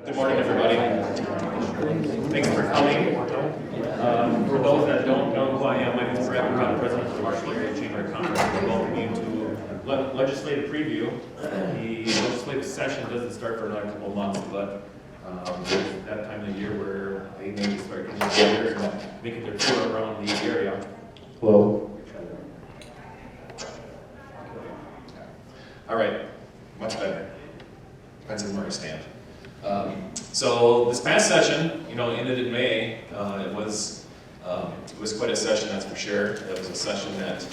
Good morning, everybody. Thanks for coming. For those that don't know who I am, my name is Brett. I'm president of the Marshall Area Chamber of Commerce. I welcome you to legislative preview. The legislative session doesn't start for another couple of months, but there's that time of the year where they maybe start getting together and making their tour around the area. Hello. All right, much better. Depends on where you stand. So this past session, ended in May. It was quite a session, that's for sure. It was a session that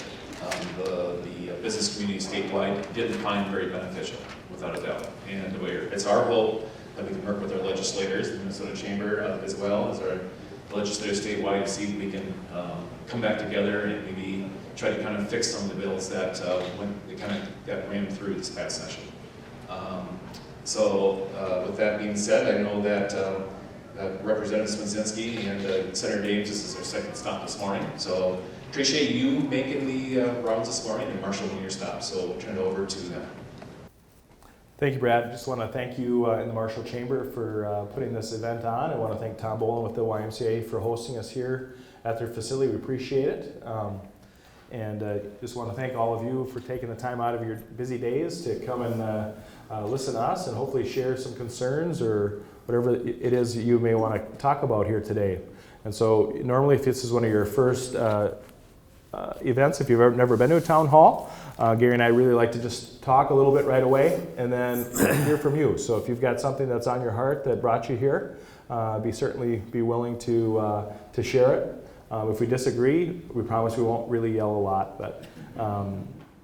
the business community statewide didn't find very beneficial, without a doubt. And it's our hope that we can work with our legislators, the Minnesota Chamber, as well as our legislators statewide, to see if we can come back together and maybe try to kind of fix some of the bills that when they kind of got rammed through this past session. So with that being said, I know that Representative Smoczynski and Senator Dames, this is our second stop this morning. So appreciate you making the rounds this morning and Marshall being your stop. So we'll turn it over to them. Thank you, Brad. Just want to thank you in the Marshall Chamber for putting this event on. I want to thank Tom Boland with the YMCA for hosting us here at their facility. We appreciate it. And just want to thank all of you for taking the time out of your busy days to come and listen to us and hopefully share some concerns or whatever it is that you may want to talk about here today. And so normally if this is one of your first events, if you've never been to a town hall, Gary and I really like to just talk a little bit right away and then hear from you. So if you've got something that's on your heart that brought you here, certainly be willing to share it. If we disagree, we promise we won't really yell a lot, but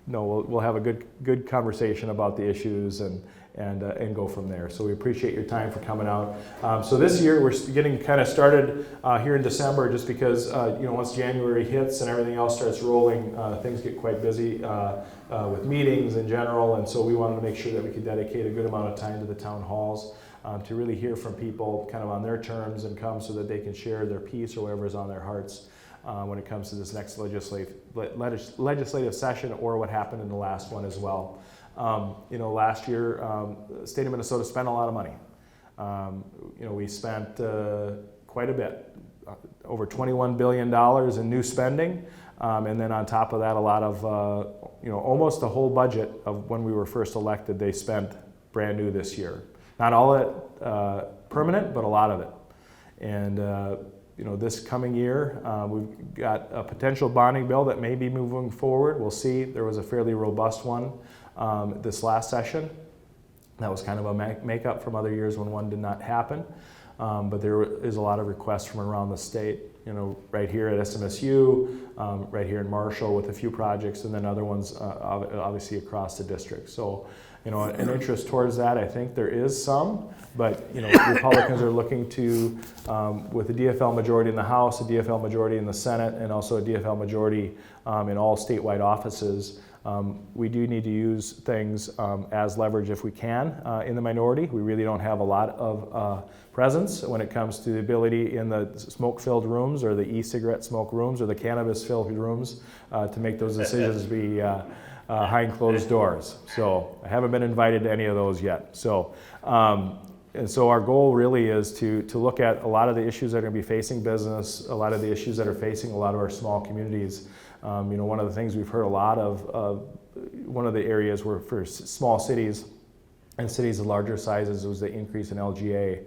we'll have a good conversation about the issues and go from there. So we appreciate your time for coming out. So this year we're getting kind of started here in December, just because once January hits and everything else starts rolling, things get quite busy with meetings in general, and so we wanted to make sure that we could dedicate a good amount of time to the town halls. To really hear from people kind of on their terms and come so that they can share their piece or whatever is on their hearts when it comes to this next legislative session or what happened in the last one as well. Last year, the state of Minnesota spent a lot of money. We spent quite a bit, over $21 billion in new spending. And then on top of that, a lot of, almost the whole budget of when we were first elected, they spent brand new this year. Not all of it permanent, but a lot of it. And this coming year, we've got a potential bonding bill that may be moving forward. We'll see. There was a fairly robust one this last session. That was kind of a makeup from other years when one did not happen. But there is a lot of requests from around the state. Right here at SMSU, right here in Marshall with a few projects, and then other ones obviously across the district. So. An interest towards that, I think there is some, but Republicans are looking to, with the DFL majority in the House, a DFL majority in the Senate, and also a DFL majority in all statewide offices. We do need to use things as leverage if we can in the minority. We really don't have a lot of presence when it comes to the ability in the smoke-filled rooms or the e-cigarette smoke rooms or the cannabis-filled rooms to make those decisions be behind closed doors. So I haven't been invited to any of those yet. So and so our goal really is to look at a lot of the issues that are going to be facing business, a lot of the issues that are facing a lot of our small communities. One of the things we've heard a lot of, one of the areas where for small cities and cities of larger sizes was the increase in LGA.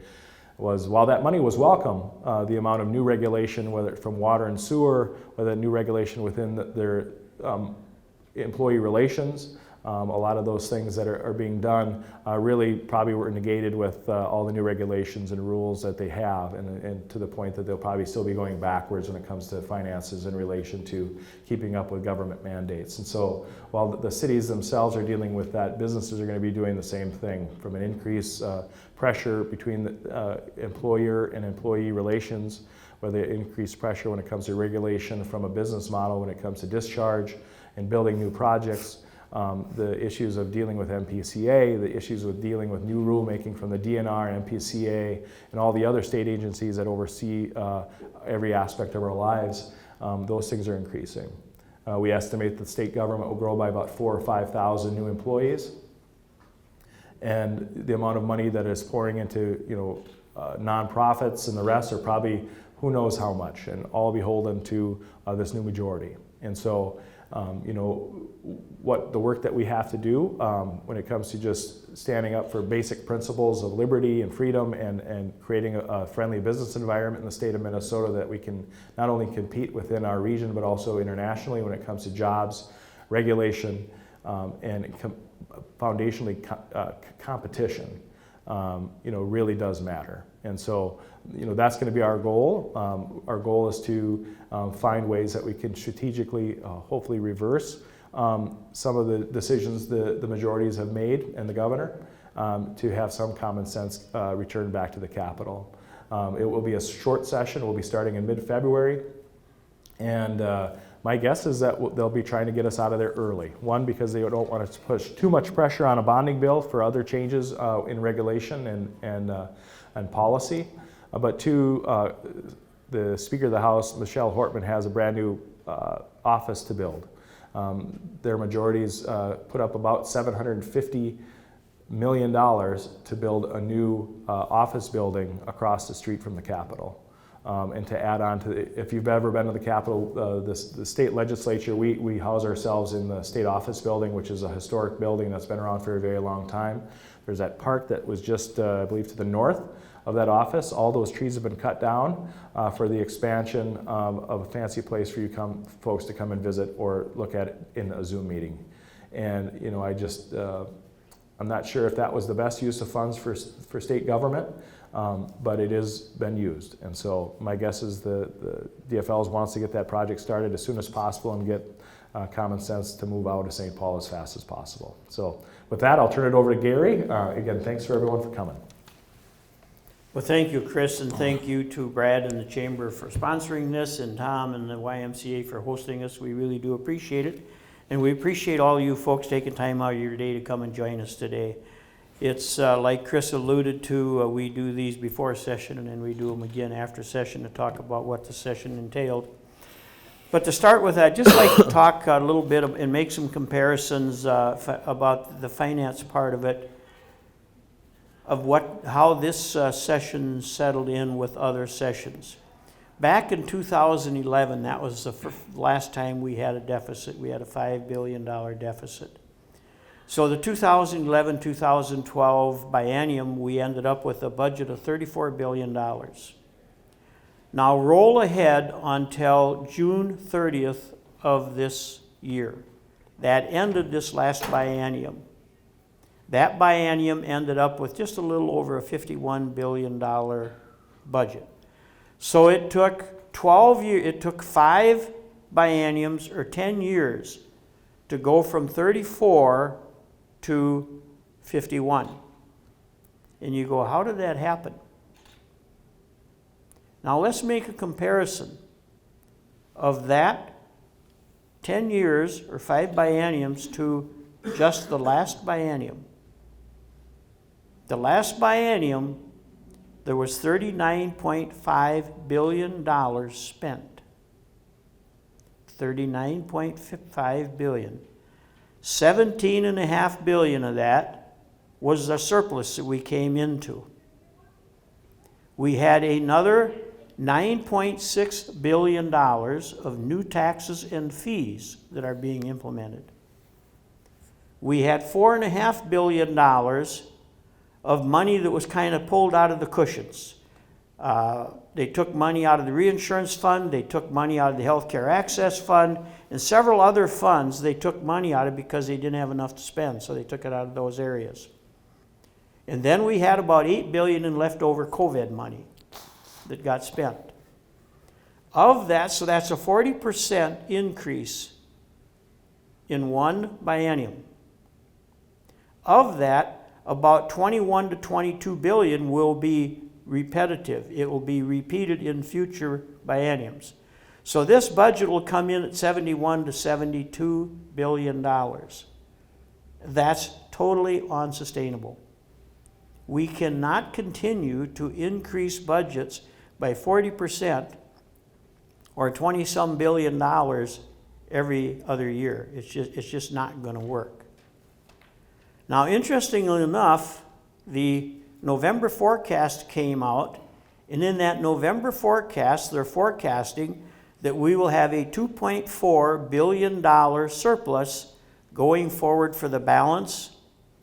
Was while that money was welcome, the amount of new regulation, whether from water and sewer, whether new regulation within their employee relations, a lot of those things that are being done really probably were negated with all the new regulations and rules that they have, and to the point that they'll probably still be going backwards when it comes to finances in relation to keeping up with government mandates. And so while the cities themselves are dealing with that, businesses are going to be doing the same thing, from an increased pressure between the employer and employee relations, whether increased pressure when it comes to regulation from a business model, when it comes to discharge and building new projects, the issues of dealing with MPCA, the issues with dealing with new rulemaking from the DNR, MPCA, and all the other state agencies that oversee every aspect of our lives, those things are increasing. We estimate the state government will grow by about 4,000 or 5,000 new employees. And the amount of money that is pouring into, nonprofits and the rest are probably who knows how much, and all beholden to this new majority. And so, what the work that we have to do when it comes to just standing up for basic principles of liberty and freedom and creating a friendly business environment in the state of Minnesota that we can not only compete within our region but also internationally when it comes to jobs, regulation, and foundationally competition, really does matter. And so, that's going to be our goal. Our goal is to find ways that we can strategically, hopefully reverse some of the decisions the majorities have made and the governor to have some common sense return back to the Capitol. It will be a short session. We'll be starting in mid-February. And my guess is that they'll be trying to get us out of there early. One, because they don't want to push too much pressure on a bonding bill for other changes in regulation and policy. But two, the Speaker of the House, Michelle Hortman, has a brand new office to build. Their majorities put up about $750 million to build a new office building across the street from the Capitol. And to add on to, if you've ever been to the Capitol, the state legislature, we house ourselves in the state office building, which is a historic building that's been around for a very long time. There's that park that was just, I believe, to the north of that office. All those trees have been cut down for the expansion of a fancy place for you folks to come and visit or look at it in a Zoom meeting. And I'm not sure if that was the best use of funds for state government, but it has been used. And so my guess is the DFLs wants to get that project started as soon as possible and get common sense to move out of St. Paul as fast as possible. So with that, I'll turn it over to Gary. Again, thanks for everyone for coming. Well, thank you, Chris, and thank you to Brad and the Chamber for sponsoring this, and Tom and the YMCA for hosting us. We really do appreciate it. And we appreciate all you folks taking time out of your day to come and join us today. It's like Chris alluded to, we do these before session and then we do them again after session to talk about what the session entailed. But to start with, I'd just like to talk a little bit and make some comparisons about the finance part of it, of how this session settled in with other sessions. Back in 2011, that was the last time we had a deficit. We had a $5 billion deficit. So the 2011-2012 biennium, we ended up with a budget of $34 billion. Now roll ahead until June 30th of this year. That ended this last biennium. That biennium ended up with just a little over a $51 billion budget. So it took 12 years, it took 5 bienniums or 10 years to go from 34 to 51. And you go, how did that happen? Now let's make a comparison of that 10 years or 5 bienniums to just the last biennium. The last biennium, there was $39.5 billion spent. $39.5 billion. $17.5 billion of that was the surplus that we came into. We had another $9.6 billion of new taxes and fees that are being implemented. We had $4.5 billion of money that was kind of pulled out of the cushions. They took money out of the reinsurance fund, they took money out of the healthcare access fund, and several other funds they took money out of because they didn't have enough to spend, so they took it out of those areas. And then we had about $8 billion in leftover COVID money that got spent. Of that, so that's a 40% increase in one biennium. Of that, about 21 to 22 billion will be repetitive. It will be repeated in future bienniums. So this budget will come in at 71 to 72 billion dollars. That's totally unsustainable. We cannot continue to increase budgets by 40% or 20-some billion dollars every other year. It's just not going to work. Now, interestingly enough, the November forecast came out, and in that November forecast, they're forecasting that we will have a $2.4 billion surplus going forward for the balance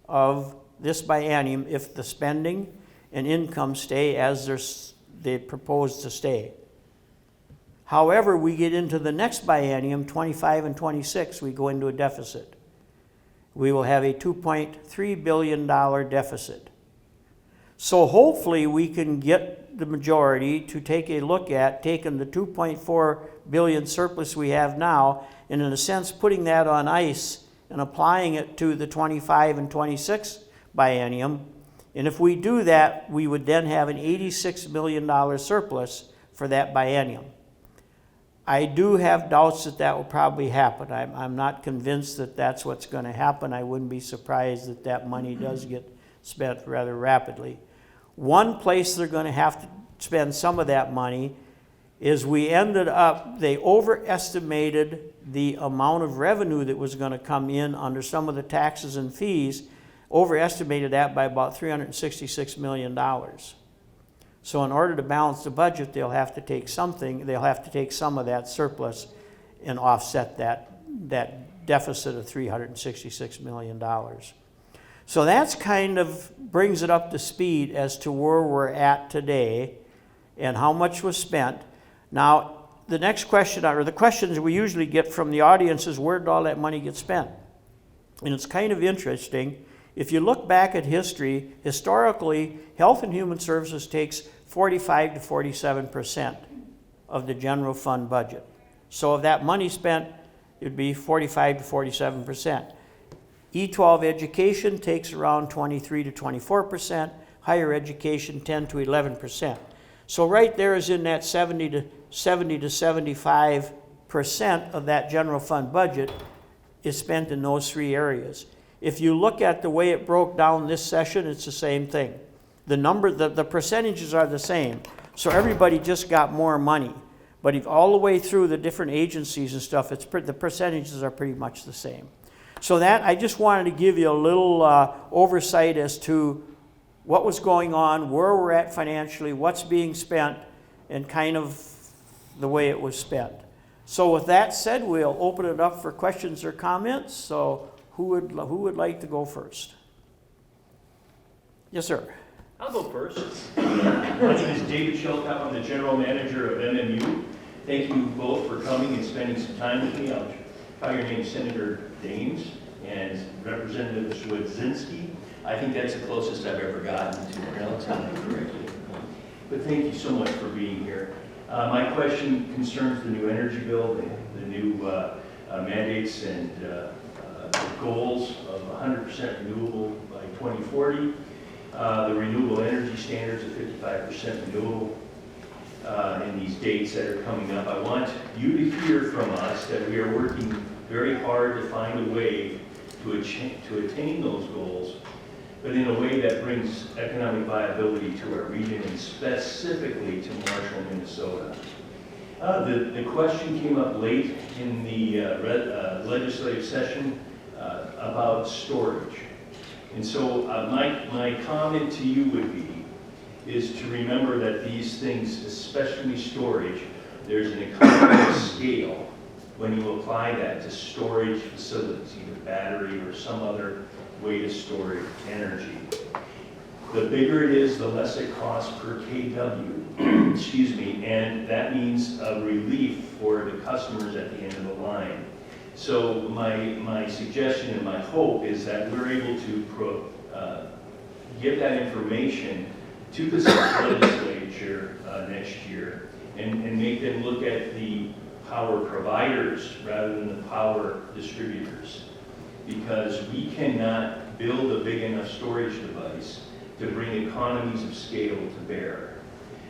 of this biennium if the spending and income stay as they propose to stay. However, we get into the next biennium, 25 and 26, we go into a deficit. We will have a $2.3 billion deficit. So hopefully we can get the majority to take a look at taking the $2.4 billion surplus we have now, and in a sense putting that on ice and applying it to the 25 and 26 biennium. And if we do that, we would then have an $86 million surplus for that biennium. I do have doubts that that will probably happen. I'm not convinced that that's what's going to happen. I wouldn't be surprised that that money does get spent rather rapidly. One place they're going to have to spend some of that money is they overestimated the amount of revenue that was going to come in under some of the taxes and fees, overestimated that by about $366 million. So in order to balance the budget, they'll have to take some of that surplus and offset that deficit of $366 million. So that's kind of brings it up to speed as to where we're at today and how much was spent. Now, the next question, or the questions we usually get from the audience is, where did all that money get spent? And it's kind of interesting. If you look back at history, historically, Health and Human Services takes 45 to 47% of the general fund budget. So of that money spent, it would be 45 to 47%. E12 education takes around 23 to 24%, higher education 10 to 11%. So right there is in that 70 to 75% of that general fund budget is spent in those three areas. If you look at the way it broke down this session, it's the same thing. The percentages are the same. So everybody just got more money. But if all the way through the different agencies and stuff, the percentages are pretty much the same. So that, I just wanted to give you a little oversight as to what was going on, where we're at financially, what's being spent, and kind of the way it was spent. So with that said, we'll open it up for questions or comments. So who would like to go first? Yes, sir. I'll go first. My name is David Sheltop. I'm the general manager of MMU. Thank you both for coming and spending some time with me. I'll try your name, Senator Daines and Representative Swedzinski. I think that's the closest I've ever gotten to pronouncing it correctly. But thank you so much for being here. My question concerns the new energy bill, the new mandates and goals of 100% renewable by 2040. The renewable energy standards of 55% renewable in these dates that are coming up. I want you to hear from us that we are working very hard to find a way to attain those goals, but in a way that brings economic viability to our region and specifically to Marshall, Minnesota. The question came up late in the legislative session about storage. And so my comment to you would be, is to remember that these things, especially storage, there's an economy of scale when you apply that to storage facilities, either battery or some other way to store energy. The bigger it is, the less it costs per kW, excuse me, and that means a relief for the customers at the end of the line. So my suggestion and my hope is that we're able to give that information to the legislature next year and make them look at the power providers rather than the power distributors. Because we cannot build a big enough storage device to bring economies of scale to bear.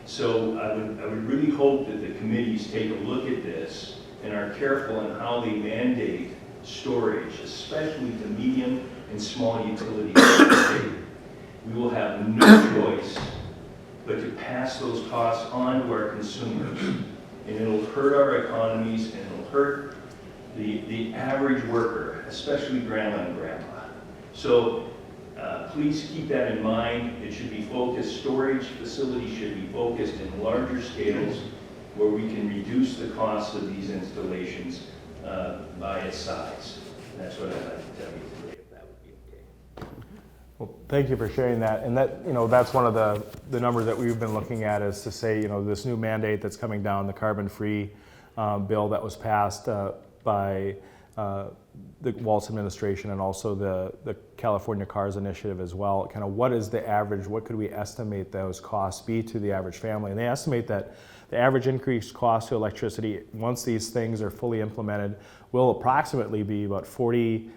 So I would really hope that the committees take a look at this and are careful in how they mandate storage, especially to medium and small utilities. We will have no choice but to pass those costs on to our consumers. And it'll hurt our economies and it'll hurt the average worker, especially grandma and grandpa. So Please keep that in mind. It should be focused, storage facilities should be focused in larger scales where we can reduce the cost of these installations by its size. That's what I'd like to tell you today, if that would be okay. Well, thank you for sharing that. And that, that's one of the numbers that we've been looking at is to say, this new mandate that's coming down, the carbon-free bill that was passed by the Walz administration and also the California Cars Initiative as well. Kind of what is the average, what could we estimate those costs be to the average family? And they estimate that the average increased cost to electricity, once these things are fully implemented, will approximately be about $4,600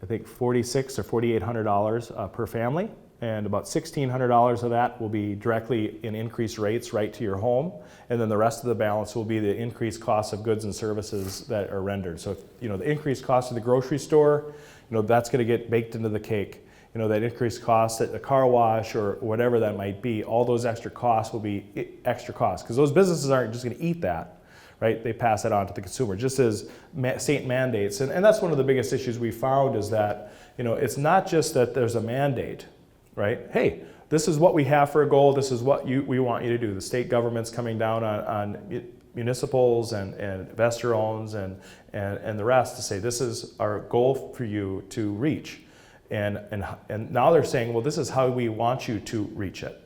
or $4,800 per family. And about $1,600 of that will be directly in increased rates right to your home. And then the rest of the balance will be the increased cost of goods and services that are rendered. So, the increased cost of the grocery store, that's going to get baked into the cake. That increased cost at the car wash or whatever that might be, all those extra costs will be extra costs. Because those businesses aren't just going to eat that, right? They pass it on to the consumer, just as state mandates. And that's one of the biggest issues we found is that, it's not just that there's a mandate, right? Hey, this is what we have for a goal. This is what we want you to do. The state government's coming down on municipals and investor owns and the rest to say this is our goal for you to reach. And now they're saying, well, this is how we want you to reach it.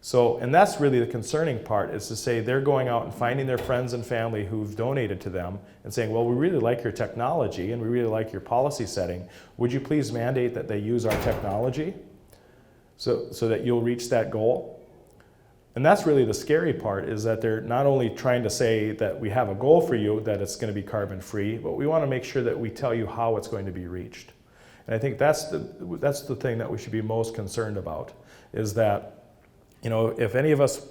So, and that's really the concerning part is to say they're going out and finding their friends and family who've donated to them and saying, well, we really like your technology and we really like your policy setting. Would you please mandate that they use our technology so that you'll reach that goal? And that's really the scary part is that they're not only trying to say that we have a goal for you, that it's going to be carbon free, but we want to make sure that we tell you how it's going to be reached. And I think that's the thing that we should be most concerned about is that, if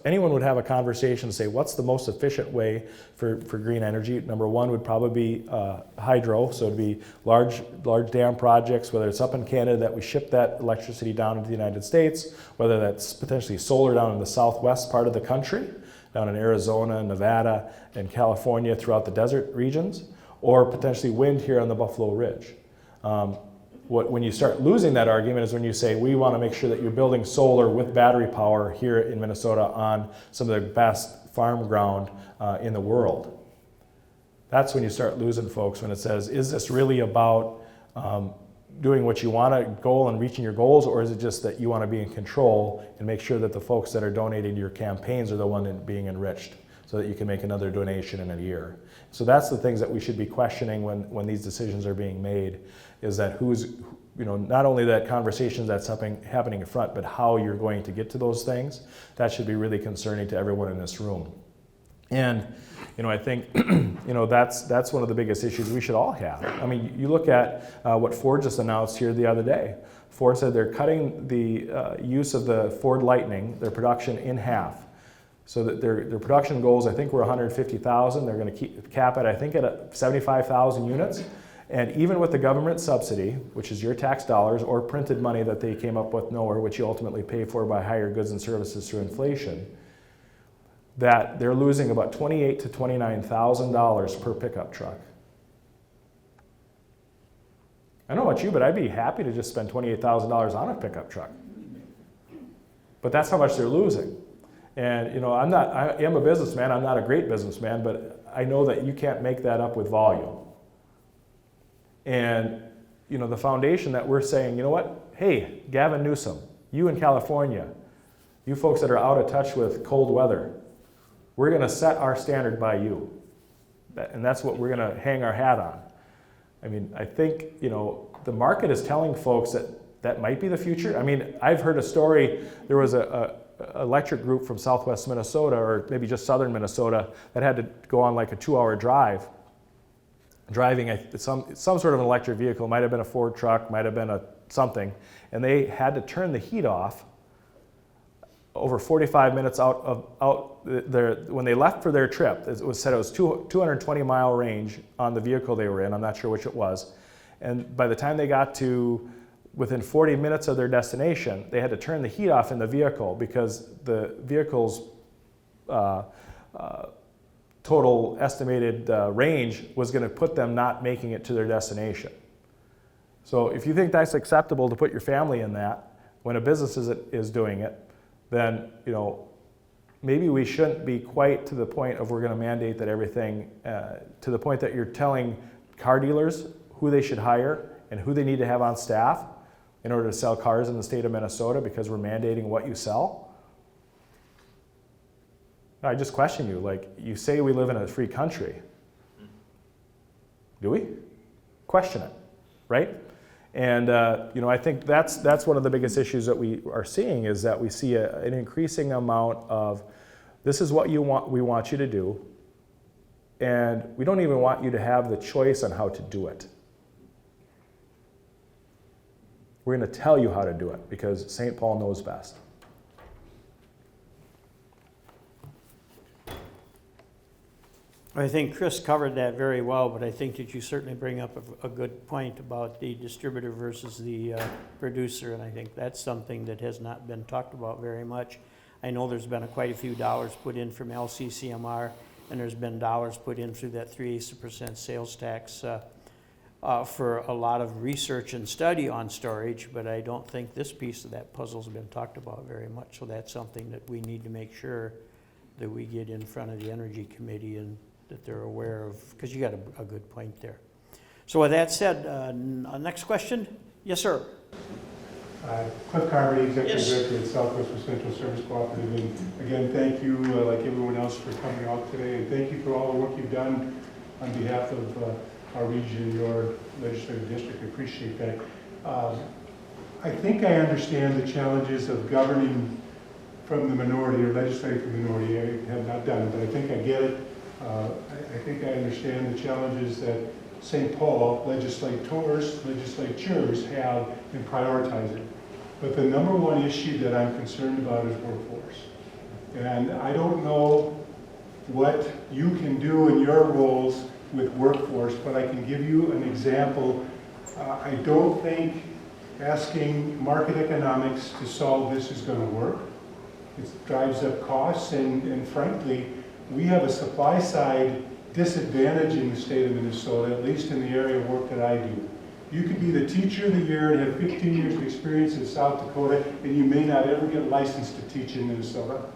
anyone would have a conversation and say, what's the most efficient way for green energy? Number one would probably be hydro. So it'd be large dam projects, whether it's up in Canada that we ship that electricity down into the United States, whether that's potentially solar down in the southwest part of the country, down in Arizona, Nevada, and California throughout the desert regions, or potentially wind here on the Buffalo Ridge. When you start losing that argument is when you say, we want to make sure that you're building solar with battery power here in Minnesota on some of the best farm ground in the world. That's when you start losing folks, when it says, is this really about doing what you want to goal and reaching your goals, or is it just that you want to be in control and make sure that the folks that are donating to your campaigns are the one being enriched so that you can make another donation in a year? So that's the things that we should be questioning when these decisions are being made, is that not only that conversations that's happening in front, but how you're going to get to those things. That should be really concerning to everyone in this room. And I think that's one of the biggest issues we should all have. I mean, you look at what Ford just announced here the other day. Ford said they're cutting the use of the Ford Lightning, their production, in half. So that their production goals, I think, were 150,000. They're going to cap it, I think, at 75,000 units. And even with the government subsidy, which is your tax dollars, or printed money that they came up with nowhere, which you ultimately pay for by higher goods and services through inflation, that they're losing about $28,000 to $29,000 per pickup truck. I don't know about you, but I'd be happy to just spend $28,000 on a pickup truck. But that's how much they're losing. And I am a businessman. I'm not a great businessman, but I know that you can't make that up with volume. And the foundation that we're saying, hey, Gavin Newsom, you in California, you folks that are out of touch with cold weather, we're going to set our standard by you. And that's what we're going to hang our hat on. I mean, I think, the market is telling folks that might be the future. I mean, I've heard a story, there was a electric group from southwest Minnesota, or maybe just southern Minnesota, that had to go on like a 2-hour drive, driving some sort of an electric vehicle. Might have been a Ford truck, might have been something, and they had to turn the heat off over 45 minutes out there. When they left for their trip, it was said it was 220-mile range on the vehicle they were in. I'm not sure which it was. And by the time they got to within 40 minutes of their destination, they had to turn the heat off in the vehicle because the vehicle's total estimated range was going to put them not making it to their destination. So if you think that's acceptable to put your family in that, when a business is doing it, then, you know, maybe we shouldn't be quite to the point of we're going to mandate that everything, to the point that you're telling car dealers who they should hire and who they need to have on staff in order to sell cars in the state of Minnesota because we're mandating what you sell. I just question you, like, you say we live in a free country. Do we? Question it, right? And you know, I think that's one of the biggest issues that we are seeing, is that we see an increasing amount of, this is what we want you to do, and we don't even want you to have the choice on how to do it. We're going to tell you how to do it because St. Paul knows best. I think Chris covered that very well, but I think that you certainly bring up a good point about the distributor versus the producer, and I think that's something that has not been talked about very much. I know there's been quite a few dollars put in from LCCMR, and there's been dollars put in through that 3/8% sales tax for a lot of research and study on storage, but I don't think this piece of that puzzle's been talked about very much, so that's something that we need to make sure that we get in front of the Energy Committee and that they're aware of, because you got a good point there. So with that said, next question? Yes, sir. Cliff Carmody, Executive Yes. Director at Southwest Central Service Cooperative. And again, thank you, like everyone else, for coming out today. And thank you for all the work you've done on behalf of our region, your legislative district. I appreciate that. I think I understand the challenges of governing from the minority or legislating from the minority. I have not done it, but I think I get it. I think I understand the challenges that St. Paul legislators have in prioritizing. But the number one issue that I'm concerned about is workforce. And I don't know what you can do in your roles with workforce, but I can give you an example. I don't think asking market economics to solve this is going to work. It drives up costs, and frankly, we have a supply side disadvantage in the state of Minnesota, at least in the area of work that I do. You could be the teacher of the year and have 15 years of experience in South Dakota, and you may not ever get licensed to teach in Minnesota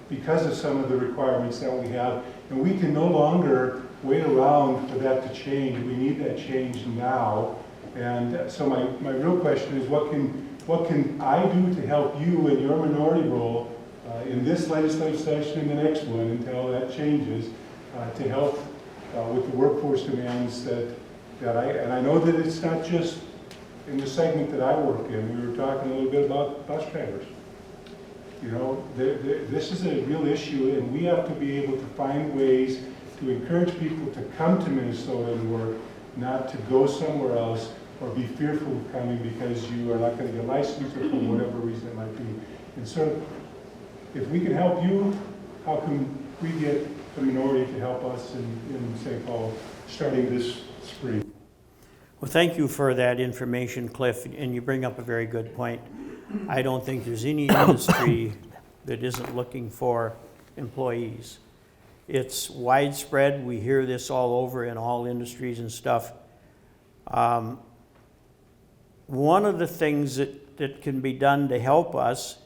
because of some of the requirements that we have. And we can no longer wait around for that to change. We need that change now. And so my real question is, what can I do to help you in your minority role in this legislative session and the next one until that changes to help with the workforce demands and I know that it's not just in the segment that I work in. We were talking a little bit about bus drivers. You know, this is a real issue, and we have to be able to find ways to encourage people to come to Minnesota and work, not to go somewhere else or be fearful of coming because you are not going to get licensed or for whatever reason it might be. And so, if we can help you, how can we get the minority to help us in St. Paul starting this spring? Well, thank you for that information, Cliff, and you bring up a very good point. I don't think there's any industry that isn't looking for employees. It's widespread. We hear this all over in all industries and stuff. One of the things that can be done to help us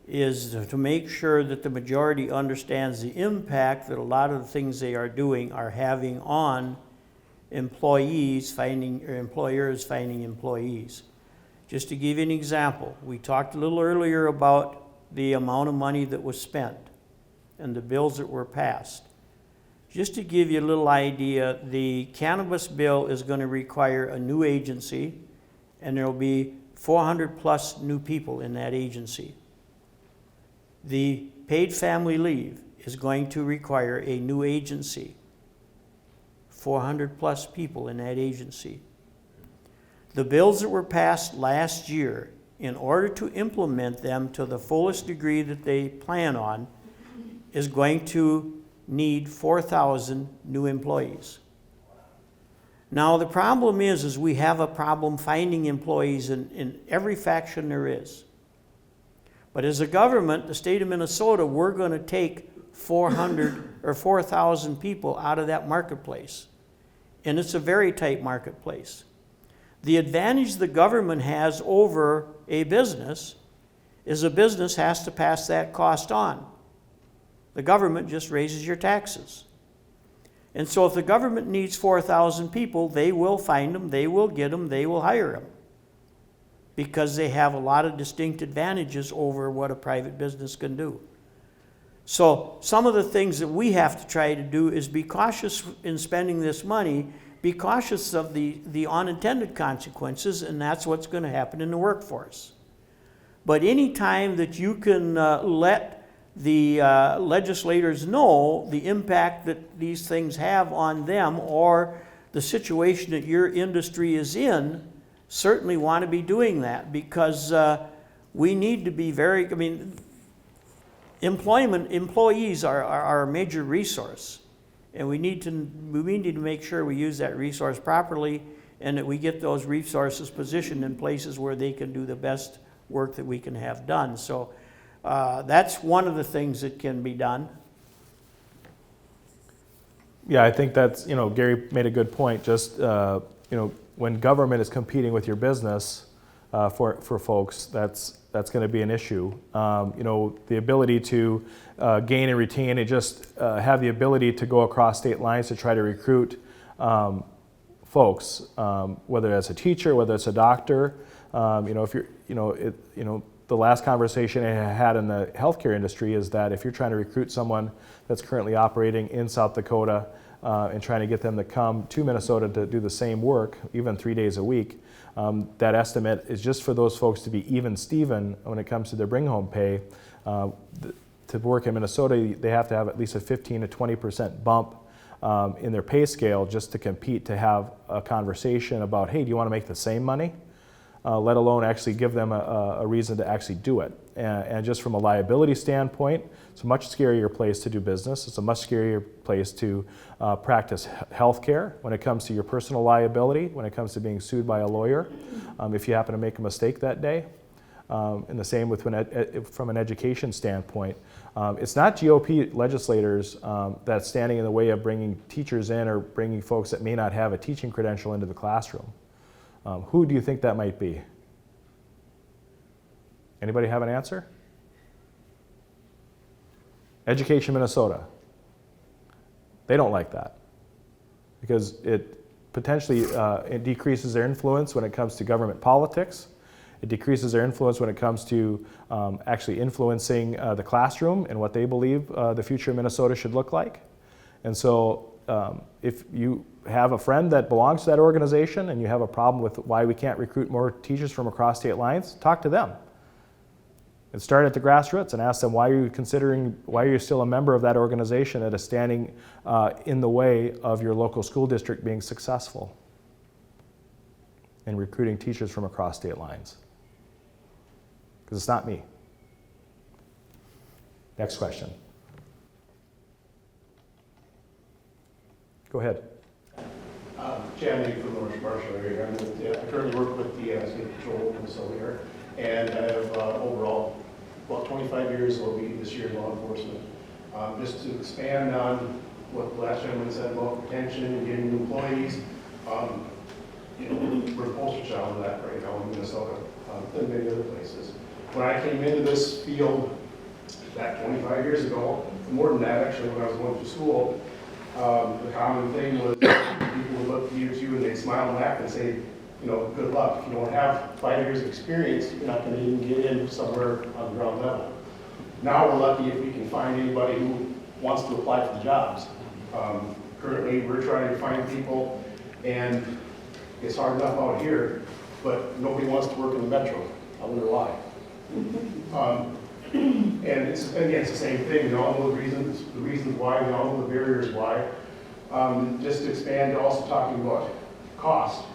is to make sure that the majority understands the impact that a lot of the things they are doing are having on employers finding employees. Just to give you an example, we talked a little earlier about the amount of money that was spent and the bills that were passed. Just to give you a little idea, the cannabis bill is going to require a new agency, and there will be 400 plus new people in that agency. The paid family leave is going to require a new agency, 400 plus people in that agency. The bills that were passed last year, in order to implement them to the fullest degree that they plan on, is going to need 4,000 new employees. Now the problem is we have a problem finding employees in every faction there is. But as a government, the state of Minnesota, we're going to take 400 or 4,000 people out of that marketplace. And it's a very tight marketplace. The advantage the government has over a business is a business has to pass that cost on. The government just raises your taxes. And so if the government needs 4,000 people, they will find them, they will get them, they will hire them. Because they have a lot of distinct advantages over what a private business can do. So some of the things that we have to try to do is be cautious in spending this money, be cautious of the unintended consequences, and that's what's going to happen in the workforce. But any time that you can let the legislators know the impact that these things have on them or the situation that your industry is in, certainly want to be doing that, because we need to be very, I mean, employees are a major resource, and we need to make sure we use that resource properly and that we get those resources positioned in places where they can do the best work that we can have done. So that's one of the things that can be done. Yeah, I think that's, Gary made a good point. Just, when government is competing with your business for folks, that's going to be an issue. The ability to gain and retain and just have the ability to go across state lines to try to recruit folks, whether that's a teacher, whether it's a doctor. If you're, the last conversation I had in the healthcare industry is that if you're trying to recruit someone that's currently operating in South Dakota and trying to get them to come to Minnesota to do the same work, even 3 days a week, that estimate is just for those folks to be even Steven when it comes to their bring home pay. To work in Minnesota, they have to have at least a 15 to 20% bump in their pay scale just to compete, to have a conversation about, hey, do you want to make the same money? Let alone actually give them a reason to actually do it. And just from a liability standpoint, it's a much scarier place to do business. It's a much scarier place to practice healthcare when it comes to your personal liability, when it comes to being sued by a lawyer if you happen to make a mistake that day. And the same with from an education standpoint. It's not GOP legislators that's standing in the way of bringing teachers in or bringing folks that may not have a teaching credential into the classroom. Who do you think that might be? Anybody have an answer? Education Minnesota. They don't like that because it potentially it decreases their influence when it comes to government politics. It decreases their influence when it comes to actually influencing the classroom and what they believe the future of Minnesota should look like. And so if you have a friend that belongs to that organization and you have a problem with why we can't recruit more teachers from across state lines, talk to them. And start at the grassroots and ask them why are you still a member of that organization that is standing in the way of your local school district being successful in recruiting teachers from across state lines. Because it's not me. Next question. Go ahead. Chad Lee from North Marshall area. I currently work with the State Patrol in Minnesota here, and I have overall about 25 years will be this year in law enforcement. Just to expand on what the last gentleman said about retention and getting new employees, we're the poster child of that right now in Minnesota and many other places. When I came into this field back 25 years ago, more than that actually, when I was going through school, the common thing was people would look at you and they'd smile and laugh and say, good luck. If you don't have 5 years of experience, you're not going to even get in somewhere on the ground level. Now we're lucky if we can find anybody who wants to apply for the jobs. Currently, we're trying to find people, and it's hard enough out here, but nobody wants to work in the metro. I wonder why. And it's the same thing. We all know the reasons why. We all know the barriers why. Just to expand, also talking about cost.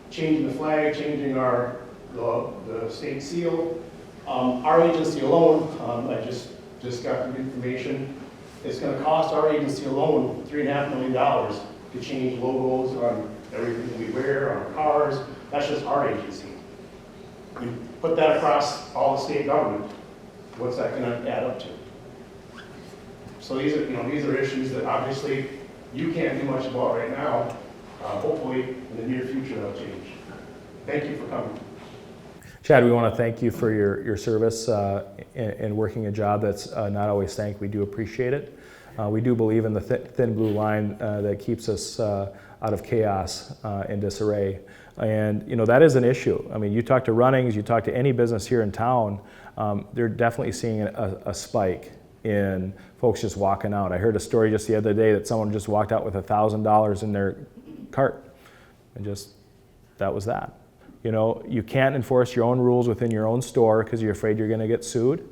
Changing the flag, changing the state seal. Our agency alone, I just got the information. It's going to cost our agency alone $3.5 million to change logos on everything we wear, on our cars. That's just our agency. You put that across all the state government, what's that going to add up to? So these are issues that obviously you can't do much about right now, Hopefully, in the near future, that'll change. Thank you for coming. Chad, we want to thank you for your service and working a job that's not always thanked. We do appreciate it. We do believe in the thin blue line that keeps us out of chaos and disarray. And that is an issue. I mean, you talk to Runnings, you talk to any business here in town, they're definitely seeing a spike in folks just walking out. I heard a story just the other day that someone just walked out with $1,000 in their cart, and just that was that. You can't enforce your own rules within your own store because you're afraid you're going to get sued.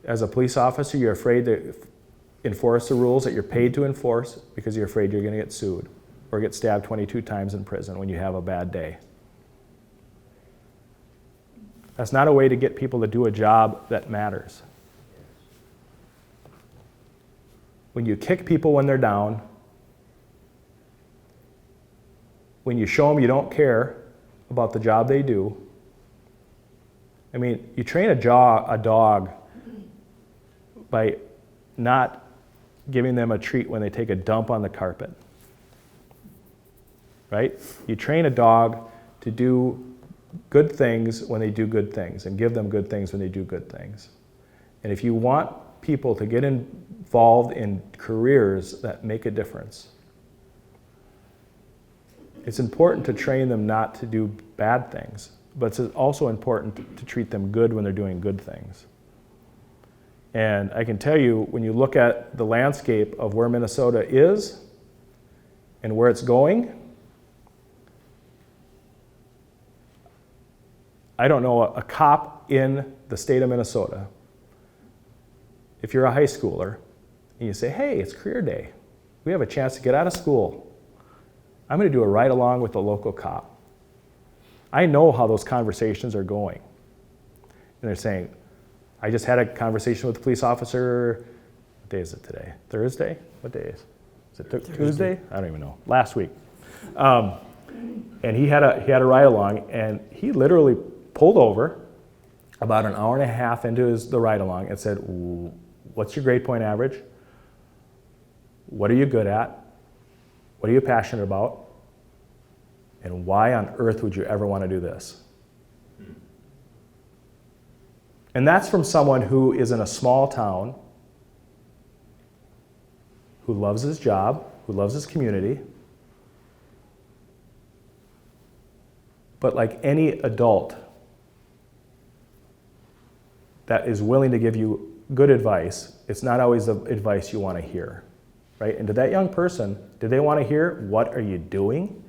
As a police officer, you're afraid to enforce the rules that you're paid to enforce because you're afraid you're going to get sued or get stabbed 22 times in prison when you have a bad day. That's not a way to get people to do a job that matters. When you kick people when they're down, when you show them you don't care about the job they do. I mean, you train a dog by not giving them a treat when they take a dump on the carpet, right? You train a dog to do good things when they do good things and give them good things when they do good things. And if you want people to get involved in careers that make a difference, it's important to train them not to do bad things, but it's also important to treat them good when they're doing good things. And I can tell you, when you look at the landscape of where Minnesota is and where it's going, I don't know a cop in the state of Minnesota. If you're a high schooler and you say, hey, it's career day, we have a chance to get out of school, I'm going to do a ride along with the local cop. I know how those conversations are going. And they're saying, I just had a conversation with a police officer. What day is it today? Thursday? What day is it? Tuesday? I don't even know. Last week. And he had a ride along, and he literally pulled over about an hour and a half into the ride along and said, what's your grade point average? What are you good at? What are you passionate about? And why on earth would you ever want to do this? And that's from someone who is in a small town, who loves his job, who loves his community. But like any adult that is willing to give you good advice, it's not always the advice you want to hear. Right? And to that young person, do they want to hear, what are you doing?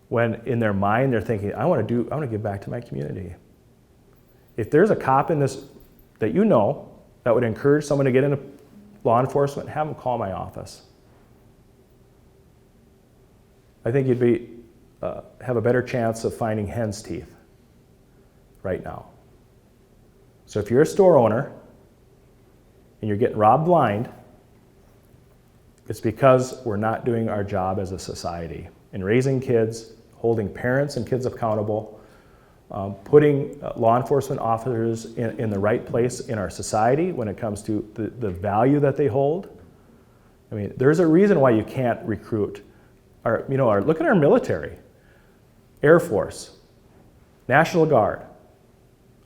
When in their mind they're thinking, I want to give back to my community. If there's a cop in this that you know that would encourage someone to get into law enforcement, have them call my office. I think you'd have a better chance of finding hen's teeth right now. So if you're a store owner and you're getting robbed blind, it's because we're not doing our job as a society in raising kids, holding parents and kids accountable, putting law enforcement officers in the right place in our society when it comes to the value that they hold. I mean, there's a reason why you can't recruit. Look at our military, Air Force, National Guard,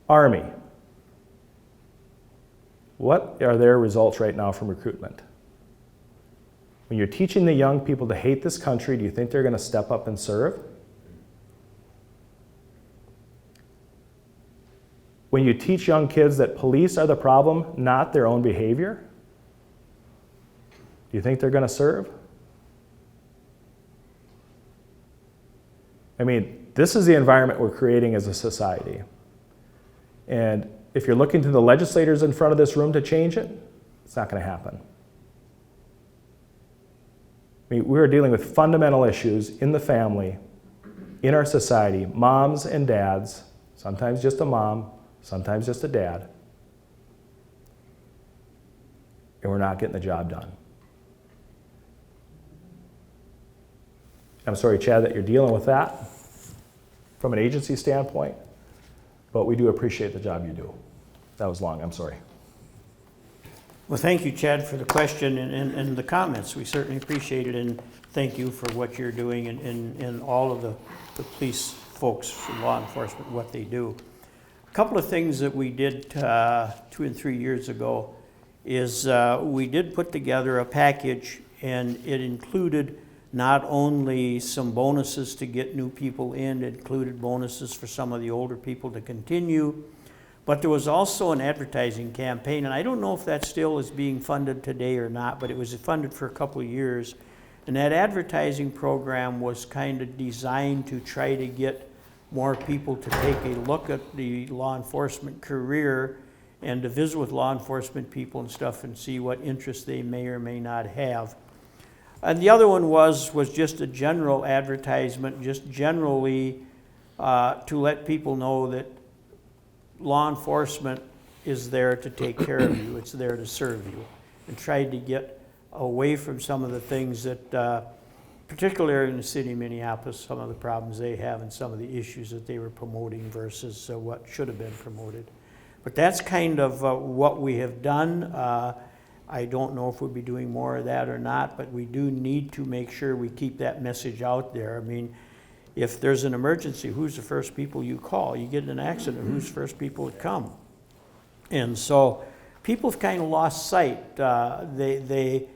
Army. What are their results right now from recruitment? When you're teaching the young people to hate this country, do you think they're going to step up and serve? When you teach young kids that police are the problem, not their own behavior, do you think they're going to serve? I mean, this is the environment we're creating as a society. And if you're looking to the legislators in front of this room to change it, it's not going to happen. I mean, we're dealing with fundamental issues in the family, in our society, moms and dads, sometimes just a mom, sometimes just a dad, and we're not getting the job done. I'm sorry, Chad, that you're dealing with that from an agency standpoint, but we do appreciate the job you do. That was long, I'm sorry. Well, thank you, Chad, for the question and the comments. We certainly appreciate it, and thank you for what you're doing and all of the police folks, law enforcement, what they do. A couple of things that we did 2 and 3 years ago is we did put together a package, and it included not only some bonuses to get new people in, it included bonuses for some of the older people to continue, but there was also an advertising campaign, and I don't know if that still is being funded today or not, but it was funded for a couple of years. And that advertising program was kind of designed to try to get more people to take a look at the law enforcement career and to visit with law enforcement people and stuff and see what interests they may or may not have. And the other one was just a general advertisement, just generally to let people know that law enforcement is there to take care of you. It's there to serve you. And tried to get away from some of the things that, particularly in the city of Minneapolis, some of the problems they have and some of the issues that they were promoting versus what should have been promoted. But that's kind of what we have done. I don't know if we'll be doing more of that or not, but we do need to make sure we keep that message out there. I mean, if there's an emergency, who's the first people you call? You get in an accident, who's the first people that come? And so people have kind of lost sight. They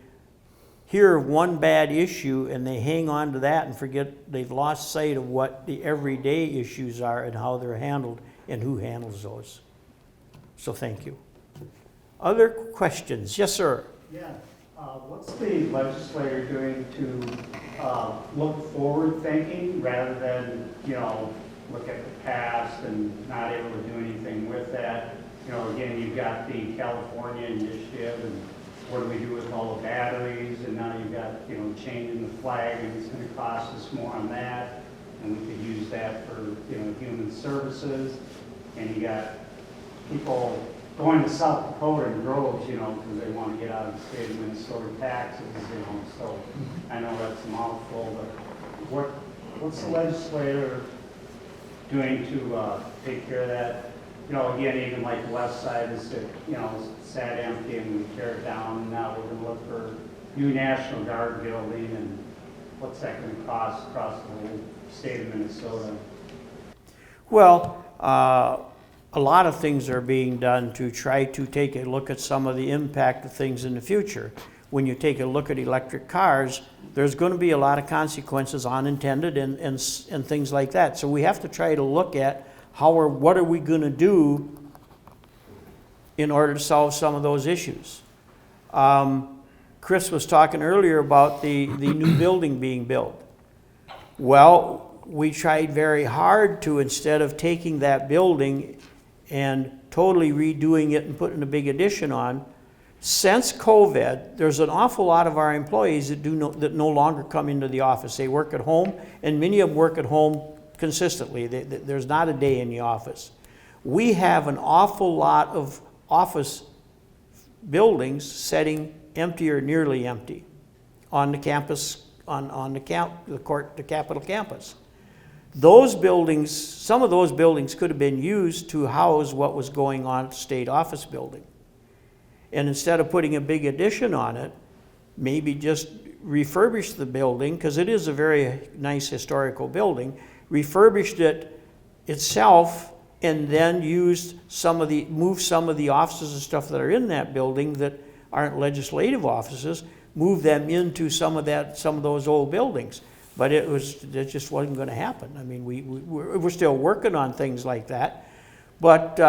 hear one bad issue and they hang on to that and forget they've lost sight of what the everyday issues are and how they're handled and who handles those. So thank you. Other questions? Yes, sir. Yeah, what's the legislator doing to look forward thinking rather than, look at the past and not able to do anything with that? Again, you've got the California initiative and what do we do with all the batteries, and now you've got, changing the flag, and it's gonna cost us more on that, and we could use that for, human services, and you got people going to South Dakota in droves, because they want to get out of the state of Minnesota taxes, so I know that's a mouthful, but what's the legislator doing to take care of that? Again, even like the west side is, sat empty and we tear it down, and now we're gonna look for new National Guard building, and what's that gonna cost across the whole state of Minnesota? Well, a lot of things are being done to try to take a look at some of the impact of things in the future. When you take a look at electric cars, there's going to be a lot of consequences, unintended and things like that. So we have to try to look at what are we going to do in order to solve some of those issues. Chris was talking earlier about the new building being built. Well, we tried very hard to, instead of taking that building and totally redoing it and putting a big addition on, since COVID, there's an awful lot of our employees that no longer come into the office. They work at home, and many of them work at home consistently. There's not a day in the office. We have an awful lot of office buildings sitting empty or nearly empty on the campus, on the Capitol campus. Those buildings, some of those buildings could have been used to house what was going on at the state office building. And instead of putting a big addition on it, maybe just refurbish the building, because it is a very nice historical building, refurbished it itself, and then moved some of the offices and stuff that are in that building that aren't legislative offices, move them into some of those old buildings. But it just wasn't going to happen. I mean, we're still working on things like that, but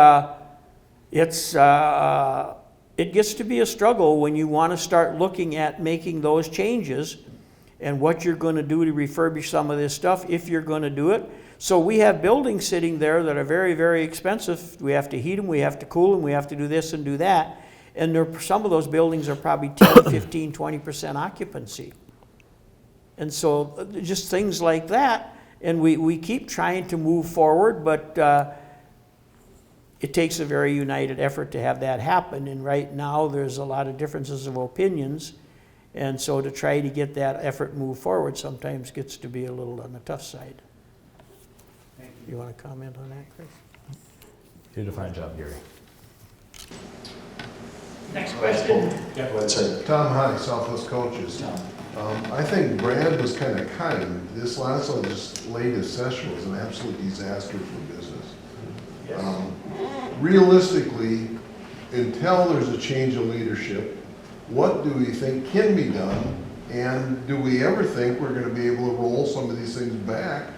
it gets to be a struggle when you want to start looking at making those changes and what you're going to do to refurbish some of this stuff if you're going to do it. So we have buildings sitting there that are very, very expensive. We have to heat them, we have to cool them, we have to do this and do that. And some of those buildings are probably 10, 15, 20% occupancy. And so just things like that, and we keep trying to move forward, but it takes a very united effort to have that happen. And right now there's a lot of differences of opinions, and so to try to get that effort moved forward sometimes gets to be a little on the tough side. Thank You want to comment on that, Chris? You did a fine job, Gary. Next question. Yeah, go ahead, sir. Tom High, Southwest Coaches. I think Brad was kind of kind. This latest session was an absolute disaster for business. Realistically, until there's a change of leadership, what do we think can be done? And do we ever think we're going to be able to roll some of these things back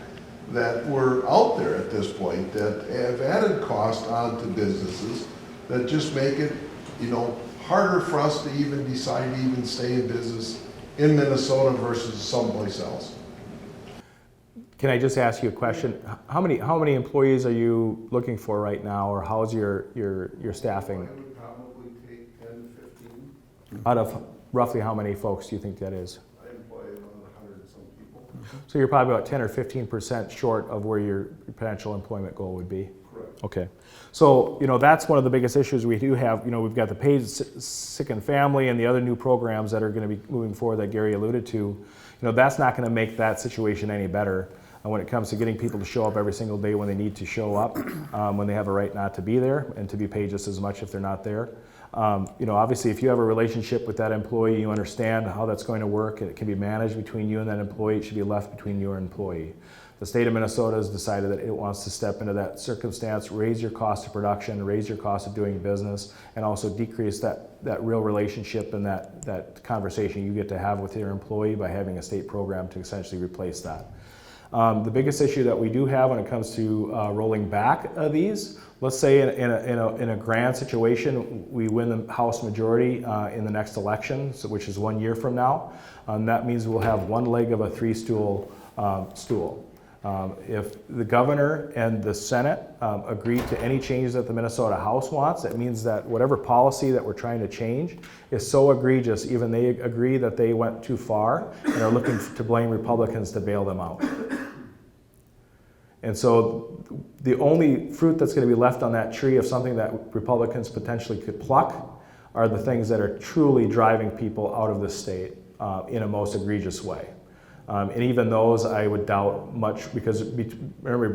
that were out there at this point that have added cost onto businesses that just make it, harder for us to even decide to even stay in business in Minnesota versus someplace else? Can I just ask you a question? How many employees are you looking for right now, or how's your staffing? I would probably take 10 to 15. Out of roughly how many folks do you think that is? I employ about 100 and some people. So you're probably about 10 or 15% short of where your potential employment goal would be? Correct. Okay. So, that's one of the biggest issues we do have. We've got the paid sick and family and the other new programs that are going to be moving forward that Gary alluded to. That's not going to make that situation any better when it comes to getting people to show up every single day when they need to show up, when they have a right not to be there, and to be paid just as much if they're not there. Obviously, if you have a relationship with that employee, you understand how that's going to work, and it can be managed between you and that employee. It should be left between you and employee. The state of Minnesota has decided that it wants to step into that circumstance, raise your cost of production, raise your cost of doing business, and also decrease that real relationship and that conversation you get to have with your employee by having a state program to essentially replace that. The biggest issue that we do have when it comes to rolling back these, let's say in a grand situation, we win the House majority in the next election, which is 1 year from now. That means we'll have one leg of a three-stool stool. If the governor and the Senate agree to any changes that the Minnesota House wants, that means that whatever policy that we're trying to change is so egregious, even they agree that they went too far and are looking to blame Republicans to bail them out. And so the only fruit that's going to be left on that tree of something that Republicans potentially could pluck are the things that are truly driving people out of the state in a most egregious way. And even those I would doubt much, because remember,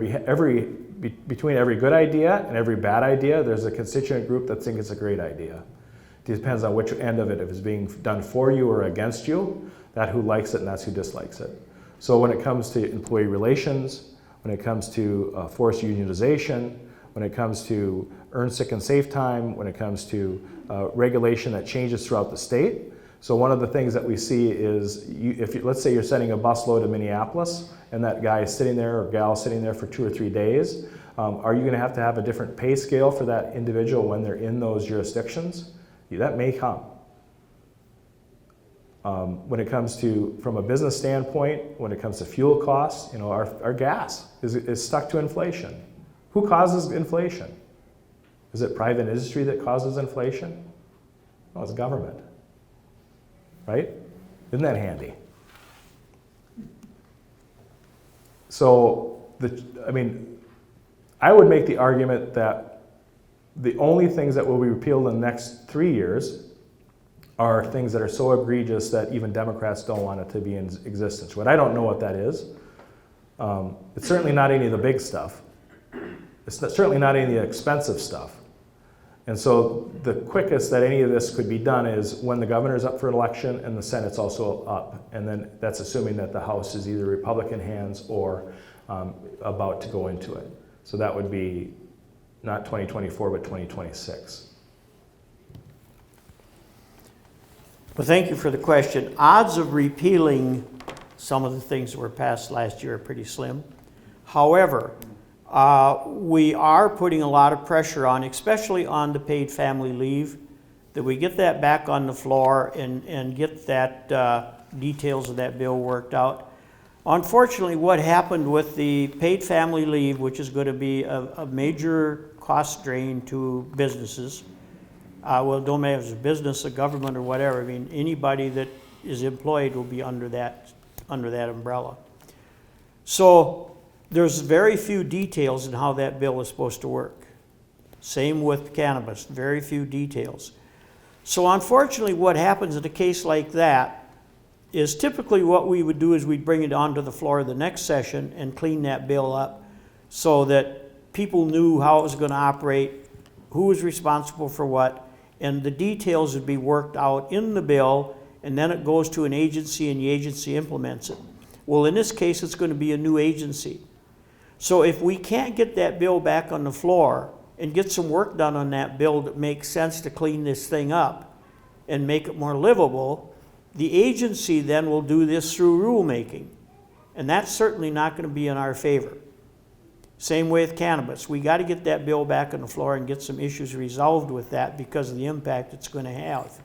between every good idea and every bad idea, there's a constituent group that thinks it's a great idea. It depends on which end of it, if it's being done for you or against you, that's who likes it and that's who dislikes it. So when it comes to employee relations, when it comes to forced unionization, when it comes to earned sick and safe time, when it comes to regulation that changes throughout the state. So one of the things that we see is, let's say you're sending a busload to Minneapolis, and that guy is sitting there or gal is sitting there for 2 or 3 days, are you going to have a different pay scale for that individual when they're in those jurisdictions? That may come. When it comes to, from a business standpoint, when it comes to fuel costs, our gas is stuck to inflation. Who causes inflation? Is it private industry that causes inflation? No, it's government. Right? Isn't that handy? So, I would make the argument that the only things that will be repealed in the next 3 years are things that are so egregious that even Democrats don't want it to be in existence. But I don't know what that is. It's certainly not any of the big stuff. It's certainly not any of the expensive stuff. And so the quickest that any of this could be done is when the governor's up for election and the Senate's also up. And then that's assuming that the House is either Republican hands or about to go into it. So that would be not 2024, but 2026. Well, thank you for the question. Odds of repealing some of the things that were passed last year are pretty slim. However, we are putting a lot of pressure on, especially on the paid family leave, that we get that back on the floor and get that details of that bill worked out. Unfortunately, what happened with the paid family leave, which is going to be a major cost drain to businesses, well, don't matter if it's a business, a government, or whatever. I mean, anybody that is employed will be under that umbrella. So there's very few details in how that bill is supposed to work. Same with cannabis, very few details. So unfortunately, what happens in a case like that is typically what we would do is we'd bring it onto the floor of the next session and clean that bill up so that people knew how it was going to operate, who was responsible for what, and the details would be worked out in the bill, and then it goes to an agency and the agency implements it. Well, in this case, it's going to be a new agency. So if we can't get that bill back on the floor and get some work done on that bill that makes sense to clean this thing up and make it more livable, the agency then will do this through rulemaking. And that's certainly not going to be in our favor. Same way with cannabis. We got to get that bill back on the floor and get some issues resolved with that because of the impact it's going to have.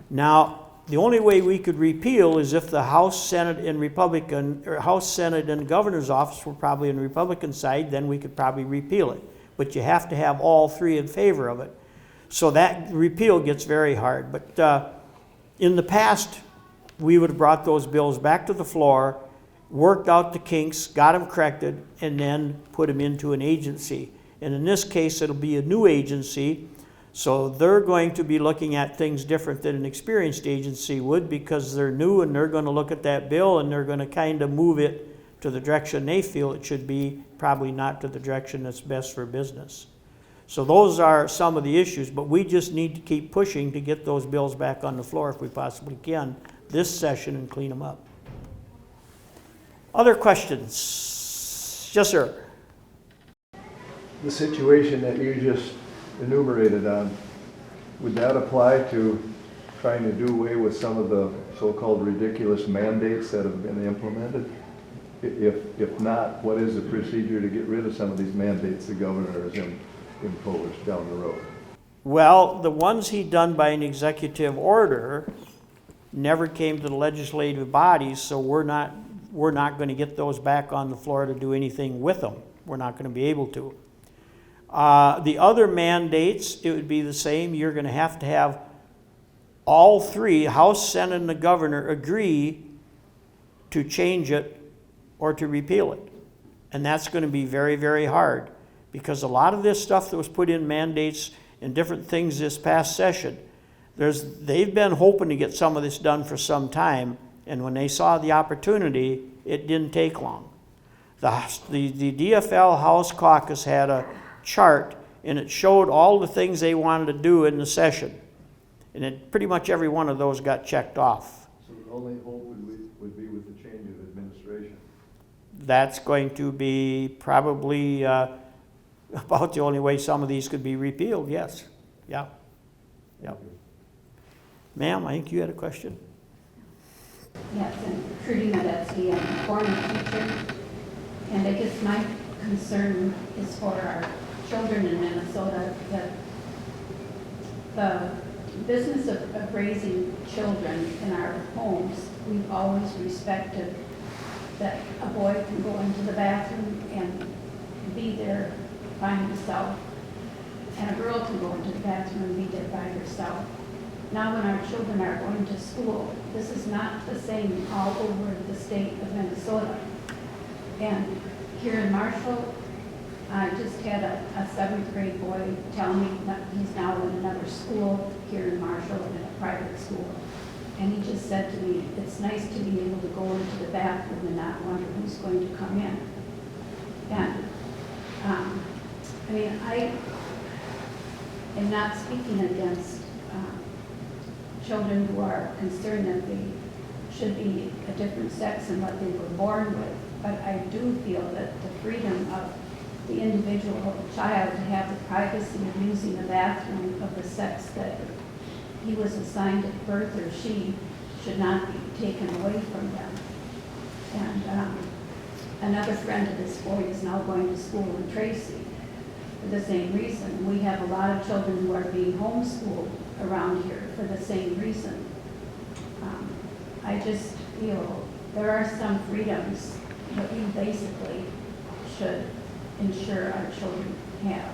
Now, the only way we could repeal is if the House, Senate, and Republican, or House, Senate, and Governor's office were probably on the Republican side, then we could probably repeal it. But you have to have all three in favor of it. So that repeal gets very hard. But in the past, we would have brought those bills back to the floor, worked out the kinks, got them corrected, and then put them into an agency. And in this case, it'll be a new agency, so they're going to be looking at things different than an experienced agency would because they're new and they're going to look at that bill and they're going to kind of move it to the direction they feel it should be, probably not to the direction that's best for business. So those are some of the issues, but we just need to keep pushing to get those bills back on the floor if we possibly can this session and clean them up. Other questions? Yes, sir. The situation that you just enumerated on, would that apply to trying to do away with some of the so-called ridiculous mandates that have been implemented? If not, what is the procedure to get rid of some of these mandates the governor has imposed down the road? Well, the ones he done by an executive order never came to the legislative bodies, so we're not going to get those back on the floor to do anything with them. We're not going to be able to. The other mandates, it would be the same. You're going to have all three, House, Senate, and the governor, agree to change it or to repeal it. And that's going to be very, very hard because a lot of this stuff that was put in mandates and different things this past session, they've been hoping to get some of this done for some time, and when they saw the opportunity, it didn't take long. The DFL House Caucus had a chart, and it showed all the things they wanted to do in the session. And pretty much every one of those got checked off. So the only hope would be with the change of administration? That's going to be probably about the only way some of these could be repealed, yes. Yeah. Yep. Ma'am, I think you had a question. Yes, and Trudy Medeski, I'm a former teacher, and I guess my concern is for our children in Minnesota, that the business of raising children in our homes, we've always respected that a boy can go into the bathroom and be there by himself, and a girl can go into the bathroom and be there by herself. Now when our children are going to school, this is not the same all over the state of Minnesota. And here in Marshall, I just had a 7th grade boy tell me that he's now in another school here in Marshall, in a private school. And he just said to me, it's nice to be able to go into the bathroom and not wonder who's going to come in. And I mean, I am not speaking against children who are concerned that they should be a different sex than what they were born with, but I do feel that the freedom of the individual child to have the privacy of using the bathroom of the sex that he was assigned at birth or she should not be taken away from them. And another friend of this boy is now going to school in Tracy for the same reason. We have a lot of children who are being homeschooled around here for the same reason. I just feel there are some freedoms that we basically should ensure our children have.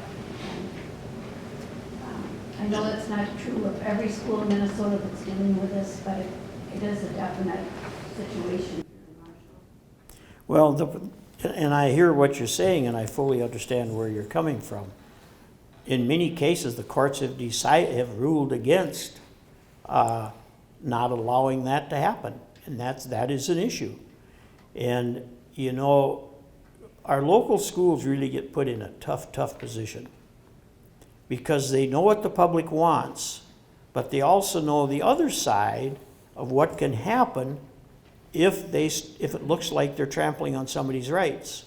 I know that's not true of every school in Minnesota that's dealing with this, but it is a definite situation. Well, and I hear what you're saying, and I fully understand where you're coming from. In many cases, the courts have ruled against not allowing that to happen, and that is an issue. And you know, our local schools really get put in a tough position because they know what the public wants, but they also know the other side of what can happen if it looks like they're trampling on somebody's rights.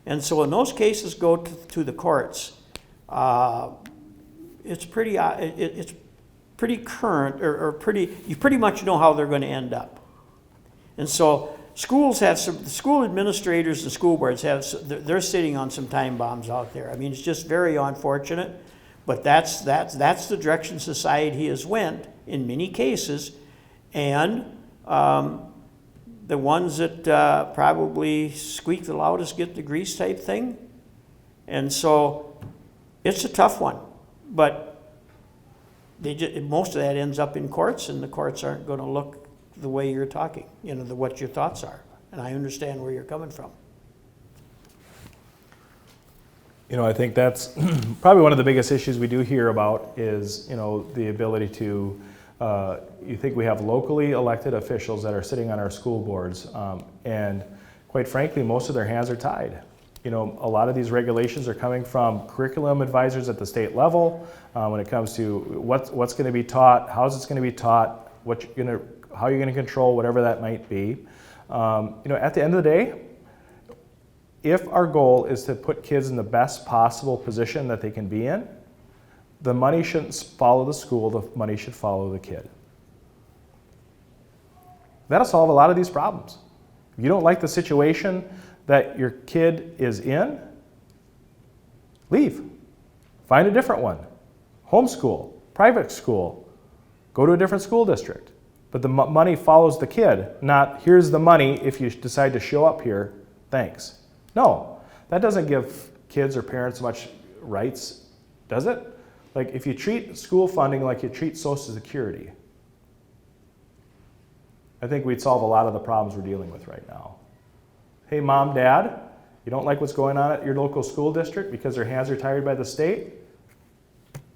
And so when those cases go to the courts, it's pretty current, you pretty much know how they're going to end up. And so the school administrators and school boards they're sitting on some time bombs out there. I mean, it's just very unfortunate, but that's the direction society has went in many cases, and the ones that probably squeak the loudest get the grease type thing. And so it's a tough one, but most of that ends up in courts, and the courts aren't going to look the way you're talking, what your thoughts are. And I understand where you're coming from. I think that's probably one of the biggest issues we do hear about is, the ability to, you think we have locally elected officials that are sitting on our school boards, and quite frankly, most of their hands are tied. A lot of these regulations are coming from curriculum advisors at the state level when it comes to what's going to be taught, how's it's going to be taught, how you're going to control whatever that might be. At the end of the day, if our goal is to put kids in the best possible position that they can be in, the money shouldn't follow the school, the money should follow the kid. That'll solve a lot of these problems. If you don't like the situation that your kid is in, leave. Find a different one. Homeschool, private school, go to a different school district. But the money follows the kid, not here's the money if you decide to show up here, thanks. No, that doesn't give kids or parents much rights, does it? Like if you treat school funding like you treat Social Security, I think we'd solve a lot of the problems we're dealing with right now. Hey, mom, dad, you don't like what's going on at your local school district because their hands are tied by the state?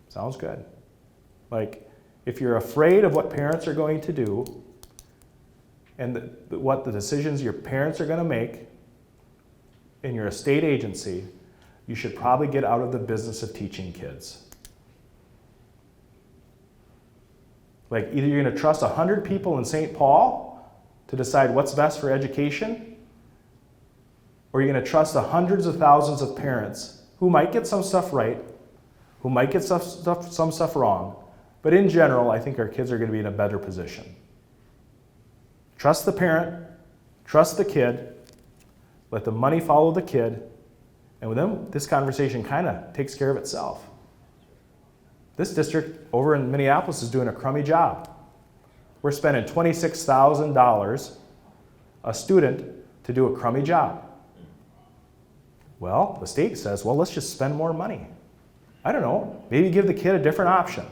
Sounds good. Like, if you're afraid of what parents are going to do and what the decisions your parents are going to make and you're a state agency, you should probably get out of the business of teaching kids. Like either you're going to trust 100 people in St. Paul to decide what's best for education, or you're going to trust the hundreds of thousands of parents who might get some stuff right, who might get some stuff wrong, but in general, I think our kids are going to be in a better position. Trust the parent, trust the kid, let the money follow the kid, and with them, this conversation kind of takes care of itself. This district over in Minneapolis is doing a crummy job. We're spending $26,000 a student to do a crummy job. Well, the state says, well, let's just spend more money. I don't know, maybe give the kid a different option.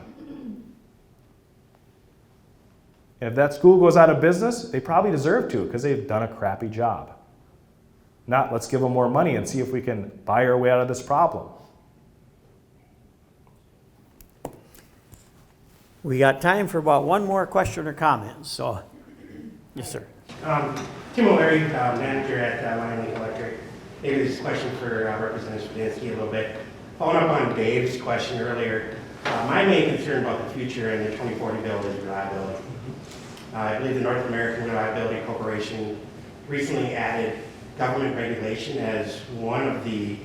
And if that school goes out of business, they probably deserve to because they've done a crappy job. Not let's give them more money and see if we can buy our way out of this problem. We got time for about one more question or comment, so, yes, sir. Tim O'Leary, manager at Wyoming Electric. Maybe this is a question for Representative Studenski a little bit. Following up on Dave's question earlier, my main concern about the future and the 2040 bill is reliability. I believe the North American Reliability Corporation recently added government regulation as one of the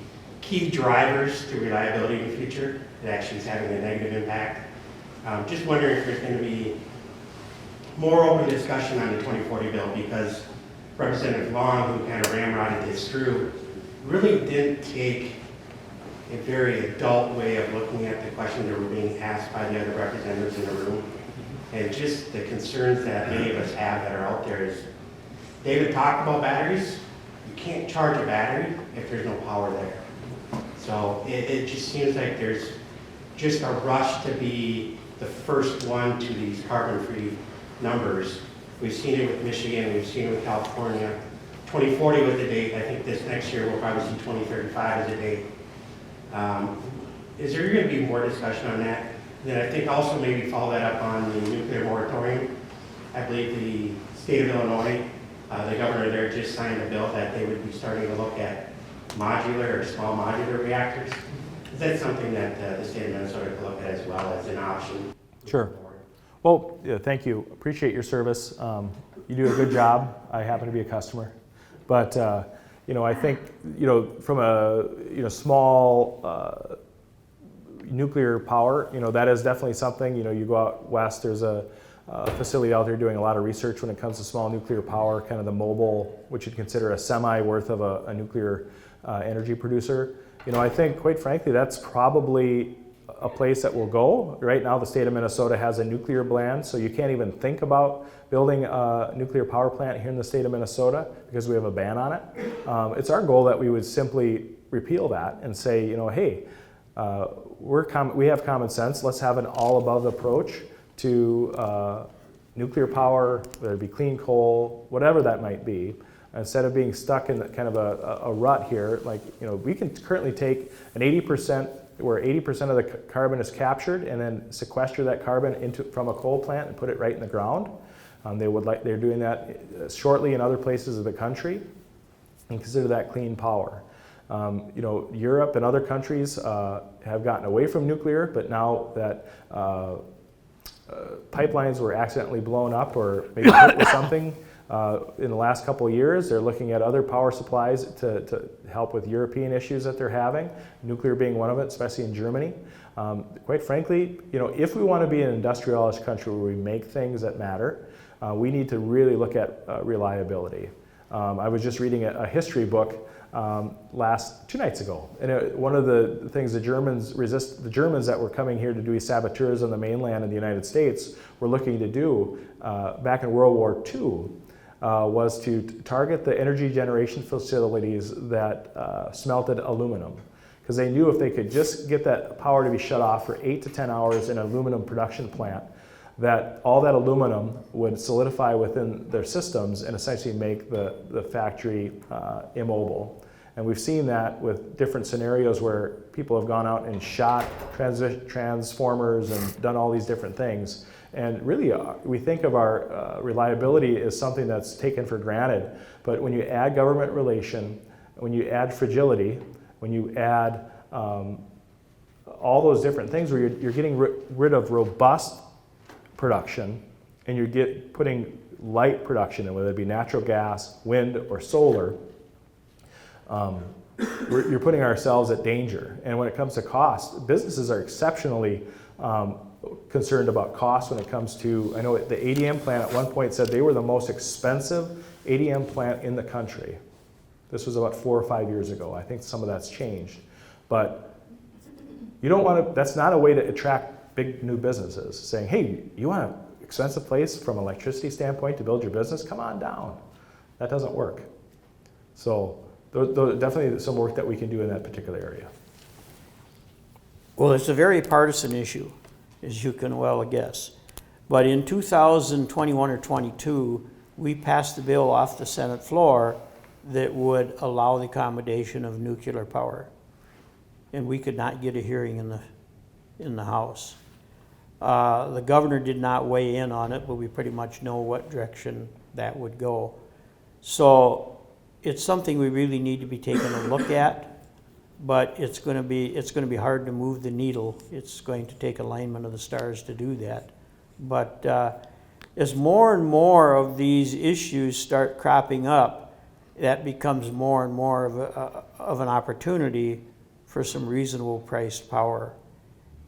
key drivers to reliability in the future. It actually is having a negative impact. Just wondering if there's going to be more open discussion on the 2040 bill, because Representative Long, who kind of ramrodded this through, really didn't take a very adult way of looking at the questions that were being asked by the other representatives in the room. And just the concerns that many of us have that are out there is, David talked about batteries. You can't charge a battery if there's no power there. So it just seems like there's just a rush to be the first one to these carbon-free numbers. We've seen it with Michigan, we've seen it with California. 2040 was the date. I think this next year we'll probably see 2035 as a date. Is there going to be more discussion on that? Then I think also maybe follow that up on the nuclear moratorium. I believe the state of Illinois, the governor there just signed a bill that they would be starting to look at modular or small modular reactors. Is that something that the state of Minnesota could look at as well as an option? Sure. Well, yeah, thank you. Appreciate your service. You do a good job. I happen to be a customer. But, you know, I think, you know, from a, you know, small nuclear power, you know, that is definitely something. You know, you go out west, there's a facility out there doing a lot of research when it comes to small nuclear power, kind of the mobile, which you'd consider a semi worth of a nuclear energy producer. You know, I think, quite frankly, that's probably a place that will go. Right now, the state of Minnesota has a nuclear ban, so you can't even think about building a nuclear power plant here in the state of Minnesota because we have a ban on it. It's our goal that we would simply repeal that and say, you know, hey, we have common sense. Let's have an all-above approach to nuclear power, whether it be clean coal, whatever that might be. Instead of being stuck in kind of a rut here, like, you know, we can currently take an 80%, where 80% of the carbon is captured, and then sequester that carbon from a coal plant and put it right in the ground. They're doing that shortly in other places of the country, and consider that clean power. You know, Europe and other countries have gotten away from nuclear, but now that pipelines were accidentally blown up or maybe hit with something in the last couple of years, they're looking at other power supplies to help with European issues that they're having, nuclear being one of it, especially in Germany. Quite frankly, you know, if we want to be an industrialized country where we make things that matter, we need to really look at reliability. I was just reading a history book 2 nights ago, and one of the things the Germans that were coming here to do saboteurs on the mainland in the United States were looking to do back in World War II was to target the energy generation facilities that smelted aluminum, because they knew if they could just get that power to be shut off for 8 to 10 hours in an aluminum production plant, that all that aluminum would solidify within their systems and essentially make the factory immobile. And we've seen that with different scenarios where people have gone out and shot transformers and done all these different things. And really, we think of our reliability as something that's taken for granted. But when you add government relation, when you add fragility, when you add all those different things where you're getting rid of robust production, and you're putting light production in, whether it be natural gas, wind, or solar, you're putting ourselves at danger. And when it comes to cost, businesses are exceptionally concerned about cost when it comes to, I know the ADM plant at one point said they were the most expensive ADM plant in the country. This was about 4 or 5 years ago. I think some of that's changed. But you don't want to, that's not a way to attract big new businesses, saying, hey, you want an expensive place from an electricity standpoint to build your business? Come on down. That doesn't work. So there's definitely some work that we can do in that particular area. Well, it's a very partisan issue, as you can well guess. But in 2021 or 22, we passed the bill off the Senate floor that would allow the accommodation of nuclear power. And we could not get a hearing in the House. The governor did not weigh in on it, but we pretty much know what direction that would go. So it's something we really need to be taking a look at, but it's going to be hard to move the needle. It's going to take alignment of the stars to do that. But as more and more of these issues start cropping up, that becomes more and more of an opportunity for some reasonable priced power.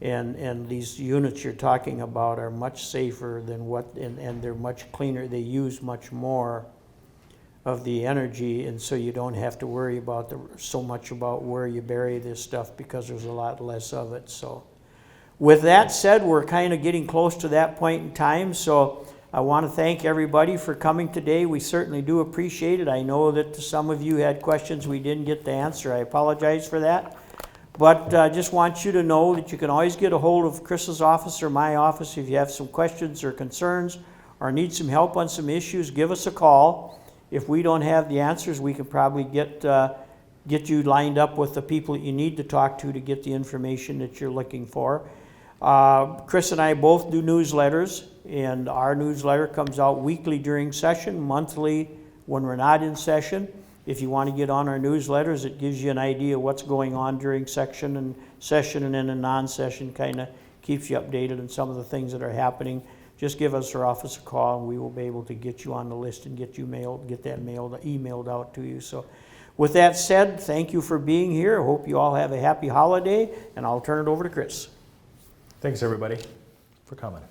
And these units you're talking about are much safer than and they're much cleaner. They use much more of the energy, and so you don't have to worry about so much about where you bury this stuff, because there's a lot less of it. So with that said, we're kind of getting close to that point in time, so I want to thank everybody for coming today. We certainly do appreciate it. I know that some of you had questions we didn't get to answer. I apologize for that. But I just want you to know that you can always get a hold of Chris's office or my office if you have some questions or concerns or need some help on some issues. Give us a call. If we don't have the answers, we can probably get you lined up with the people that you need to talk to get the information that you're looking for. Chris and I both do newsletters, and our newsletter comes out weekly during session, monthly when we're not in session. If you want to get on our newsletters, it gives you an idea of what's going on during session and then a non-session, kind of keeps you updated on some of the things that are happening. Just give us our office a call and we will be able to get you on the list and get that emailed out to you. So with that said, thank you for being here. I hope you all have a happy holiday, and I'll turn it over to Chris. Thanks, everybody, for coming.